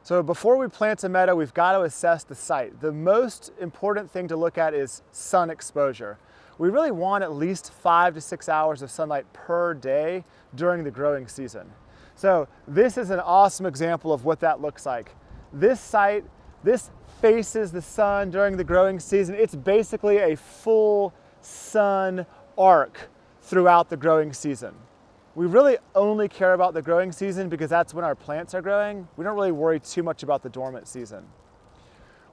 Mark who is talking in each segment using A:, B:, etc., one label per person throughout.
A: So before we plant a meadow, we've got to assess the site. The most important thing to look at is sun exposure. We really want at least 5 to 6 hours of sunlight per day during the growing season. So this is an awesome example of what that looks like. This site, this faces the sun during the growing season. It's basically a full sun arc throughout the growing season. We really only care about the growing season because that's when our plants are growing. We don't really worry too much about the dormant season.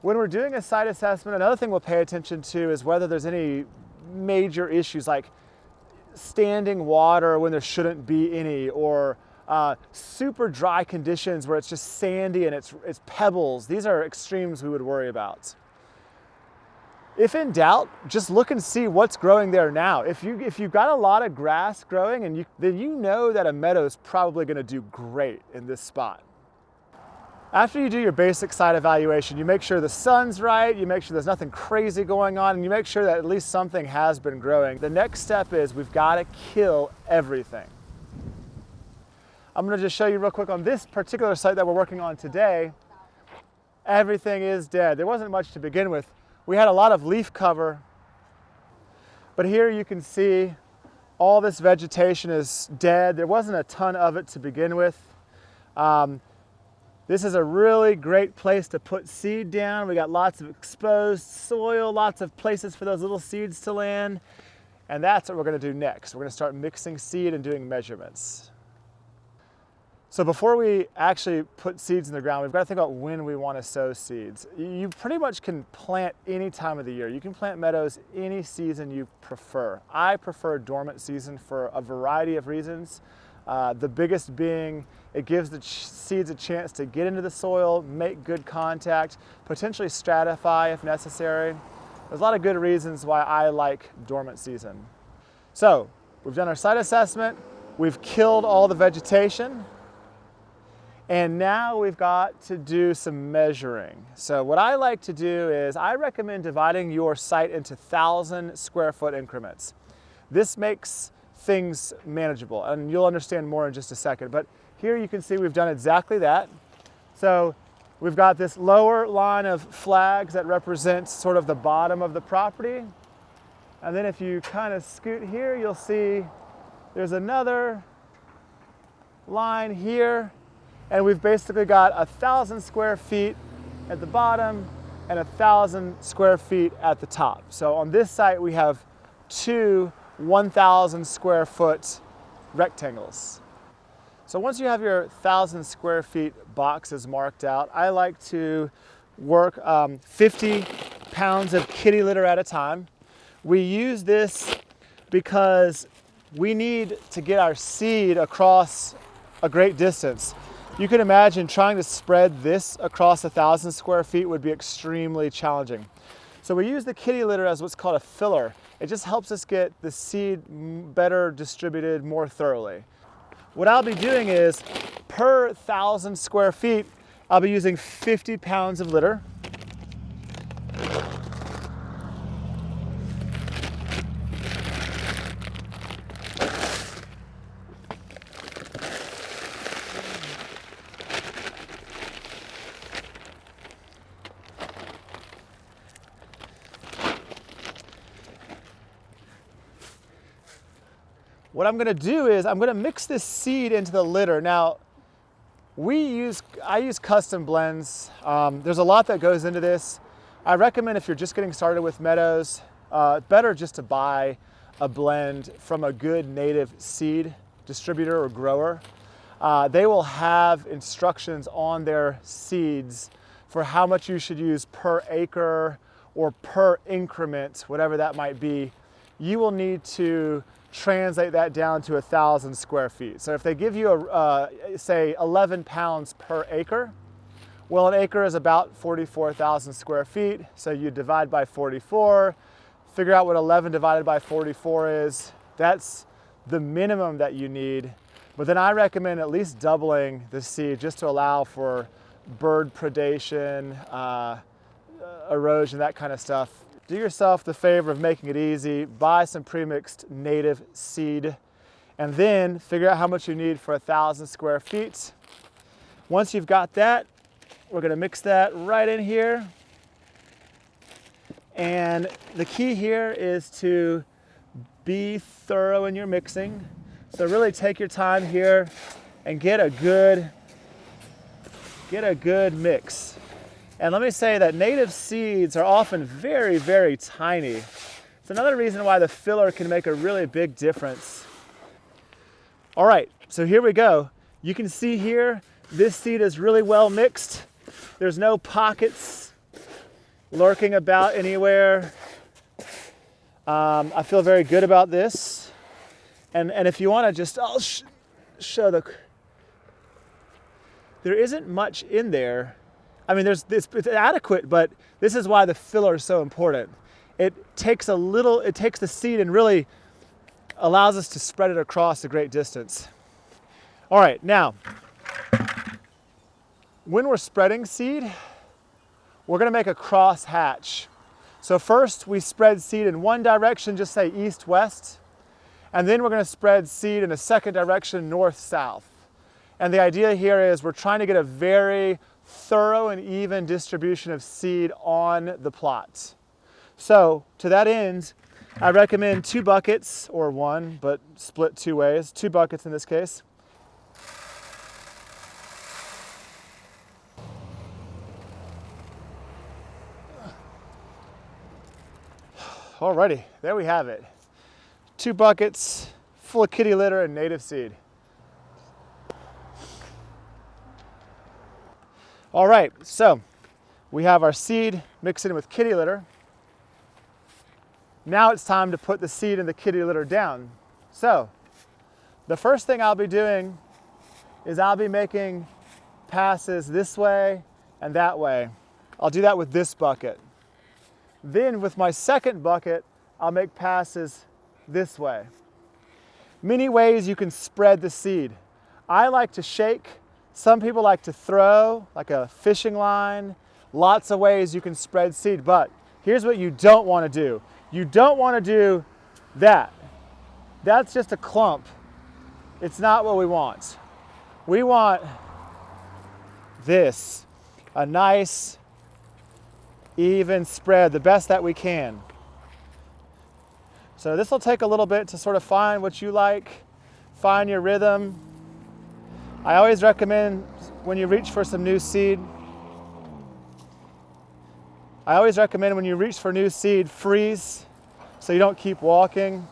A: When we're doing a site assessment, another thing we'll pay attention to is whether there's any major issues like standing water when there shouldn't be any, or super dry conditions where it's just sandy and it's pebbles. These are extremes we would worry about. If in doubt, just look and see what's growing there now. If you've got a lot of grass growing, then you know that a meadow is probably going to do great in this spot. After you do your basic site evaluation, you make sure the sun's right, you make sure there's nothing crazy going on, and you make sure that at least something has been growing. The next step is we've got to kill everything. I'm going to just show you real quick on this particular site that we're working on today. Everything is dead. There wasn't much to begin with. We had a lot of leaf cover, but here you can see all this vegetation is dead. There wasn't a ton of it to begin with. This is a really great place to put seed down. We got lots of exposed soil, lots of places for those little seeds to land, and that's what we're going to do next. We're going to start mixing seed and doing measurements. So before we actually put seeds in the ground, we've got to think about when we want to sow seeds. You pretty much can plant any time of the year. You can plant meadows any season you prefer. I prefer dormant season for a variety of reasons. The biggest being it gives the seeds a chance to get into the soil, make good contact, potentially stratify if necessary. There's a lot of good reasons why I like dormant season. So we've done our site assessment, we've killed all the vegetation, and now we've got to do some measuring. So what I like to do is I recommend dividing your site into 1,000 square foot increments. This makes things manageable, and you'll understand more in just a second. But here you can see we've done exactly that. So we've got this lower line of flags that represents sort of the bottom of the property. And then if you kind of scoot here, you'll see there's another line here. And we've basically got 1,000 square feet at the bottom and 1,000 square feet at the top. So on this site, we have two 1,000 square foot rectangles. So once you have your 1,000 square feet boxes marked out, I like to work 50 pounds of kitty litter at a time. We use this because we need to get our seed across a great distance. You can imagine trying to spread this across 1,000 square feet would be extremely challenging. So we use the kitty litter as what's called a filler. It just helps us get the seed better distributed more thoroughly. What I'll be doing is per 1,000 square feet, I'll be using 50 pounds of litter. What I'm going to do is I'm going to mix this seed into the litter. Now, I use custom blends. There's a lot that goes into this. I recommend if you're just getting started with meadows, better just to buy a blend from a good native seed distributor or grower. They will have instructions on their seeds for how much you should use per acre or per increment, whatever that might be. You will need to translate that down to 1,000 square feet. So if they give you say 11 pounds per acre, well, an acre is about 44,000 square feet. So you divide by 44, figure out what 11 divided by 44 is. That's the minimum that you need. But then I recommend at least doubling the seed just to allow for bird predation, erosion, that kind of stuff. Do yourself the favor of making it easy, buy some premixed native seed, and then figure out how much you need for 1,000 square feet. Once you've got that, We're gonna mix that right in here. And the key here is to be thorough in your mixing. So really take your time here and get a good mix. And let me say that native seeds are often very, very tiny. It's another reason why the filler can make a really big difference. All right, so here we go. You can see here, this seed is really well mixed. There's no pockets lurking about anywhere. I feel very good about this. And if you want to just, I'll show there isn't much in there. I mean, it's adequate, but this is why the filler is so important. It takes the seed and really allows us to spread it across a great distance. All right, now, when we're spreading seed, we're gonna make a cross hatch. So first we spread seed in one direction, just say east-west, and then we're gonna spread seed in a second direction, north-south. And the idea here is we're trying to get a very thorough and even distribution of seed on the plot. So to that end, I recommend 2 buckets, or 1, but split 2 ways, 2 buckets in this case. Alrighty, there we have it. 2 buckets full of kitty litter and native seed. All right, so we have our seed mixed in with kitty litter. Now it's time to put the seed in the kitty litter down. So the first thing I'll be doing is I'll be making passes this way and that way. I'll do that with this bucket. Then with my second bucket, I'll make passes this way. Many ways you can spread the seed. I like to shake. Some people like to throw, like a fishing line. Lots of ways you can spread seed, but here's what you don't want to do. You don't want to do that. That's just a clump. It's not what we want. We want this, a nice, even spread, the best that we can. So this will take a little bit to sort of find what you like, find your rhythm. I always recommend when you reach for some new seed, freeze so you don't keep walking.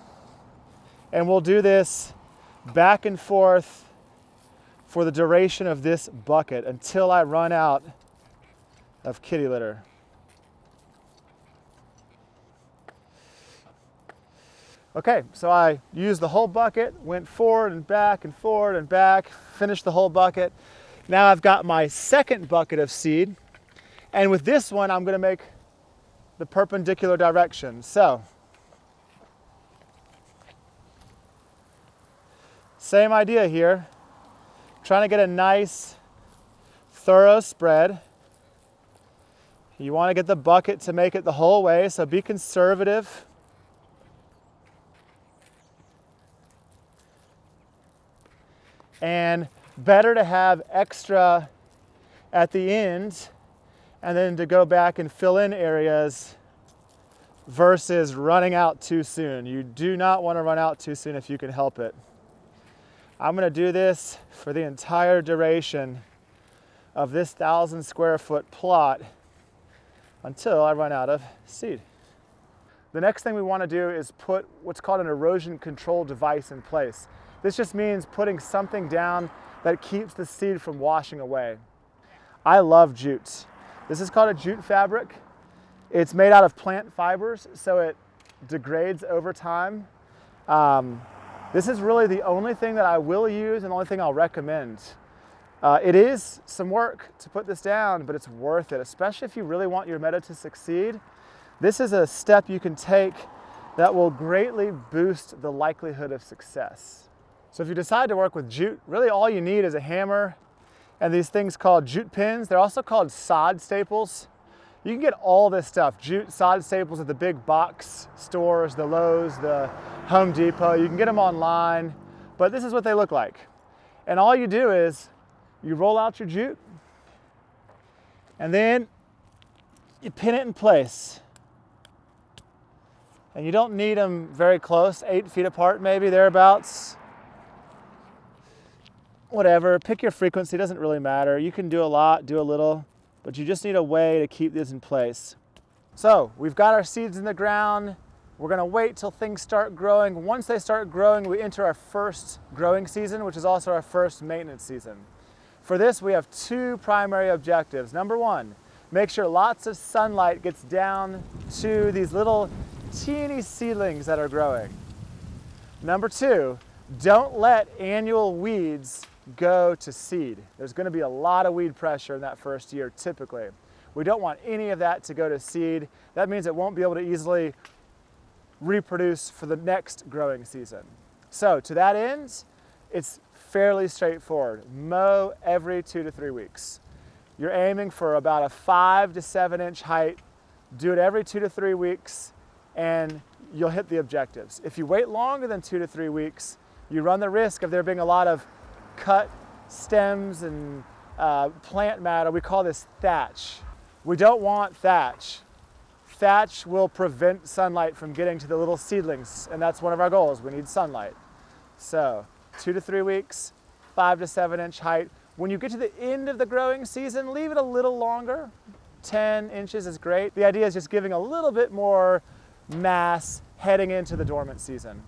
A: And we'll do this back and forth for the duration of this bucket until I run out of kitty litter. Okay, so I used the whole bucket, went forward and back and forward and back, finished the whole bucket. Now I've got my second bucket of seed, and with this one I'm gonna make the perpendicular direction. So, same idea here, trying to get a nice, thorough spread. You wanna get the bucket to make it the whole way, so be conservative. And better to have extra at the end and then to go back and fill in areas versus running out too soon. You do not want to run out too soon if you can help it. I'm going to do this for the entire duration of this 1,000 square foot plot until I run out of seed. The next thing we want to do is put what's called an erosion control device in place. This just means putting something down that keeps the seed from washing away. I love jute. This is called a jute fabric. It's made out of plant fibers, so it degrades over time. This is really the only thing that I will use and the only thing I'll recommend. It is some work to put this down, but it's worth it, especially if you really want your meadow to succeed. This is a step you can take that will greatly boost the likelihood of success. So if you decide to work with jute, really all you need is a hammer and these things called jute pins. They're also called sod staples. You can get all this stuff, jute sod staples at the big box stores, the Lowe's, the Home Depot. You can get them online, but this is what they look like. And all you do is you roll out your jute And then you pin it in place. And you don't need them very close, 8 feet apart maybe, thereabouts. Whatever, pick your frequency, doesn't really matter. You can do a lot, do a little, but you just need a way to keep these in place. So we've got our seeds in the ground. We're gonna wait till things start growing. Once they start growing, we enter our first growing season, which is also our first maintenance season. For this, we have 2 primary objectives. Number 1, make sure lots of sunlight gets down to these little teeny seedlings that are growing. Number 2, don't let annual weeds go to seed. There's going to be a lot of weed pressure in that first year typically. We don't want any of that to go to seed. That means it won't be able to easily reproduce for the next growing season. So to that end, it's fairly straightforward. Mow every 2 to 3 weeks. You're aiming for about a 5 to 7 inch height. Do it every 2 to 3 weeks and you'll hit the objectives. If you wait longer than 2 to 3 weeks, you run the risk of there being a lot of cut stems and plant matter. We call this thatch. We don't want thatch. Thatch will prevent sunlight from getting to the little seedlings, and that's one of our goals. We need sunlight. So 2 to 3 weeks, 5 to 7 inch height. When you get to the end of the growing season, leave it a little longer. 10 inches is great. The idea is just giving a little bit more mass heading into the dormant season.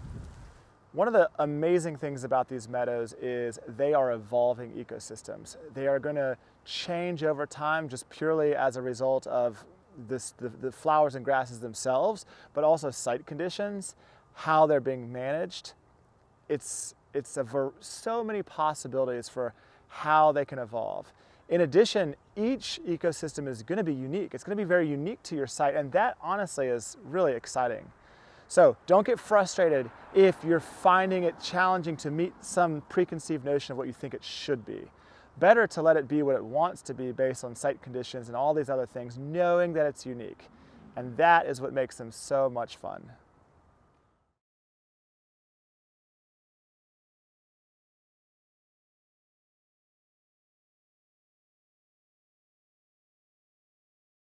A: One of the amazing things about these meadows is they are evolving ecosystems. They are going to change over time just purely as a result of the flowers and grasses themselves, but also site conditions, how they're being managed. It's so many possibilities for how they can evolve. In addition, each ecosystem is going to be unique. It's going to be very unique to your site, and that honestly is really exciting. So don't get frustrated if you're finding it challenging to meet some preconceived notion of what you think it should be. Better to let it be what it wants to be based on site conditions and all these other things, knowing that it's unique. And that is what makes them so much fun.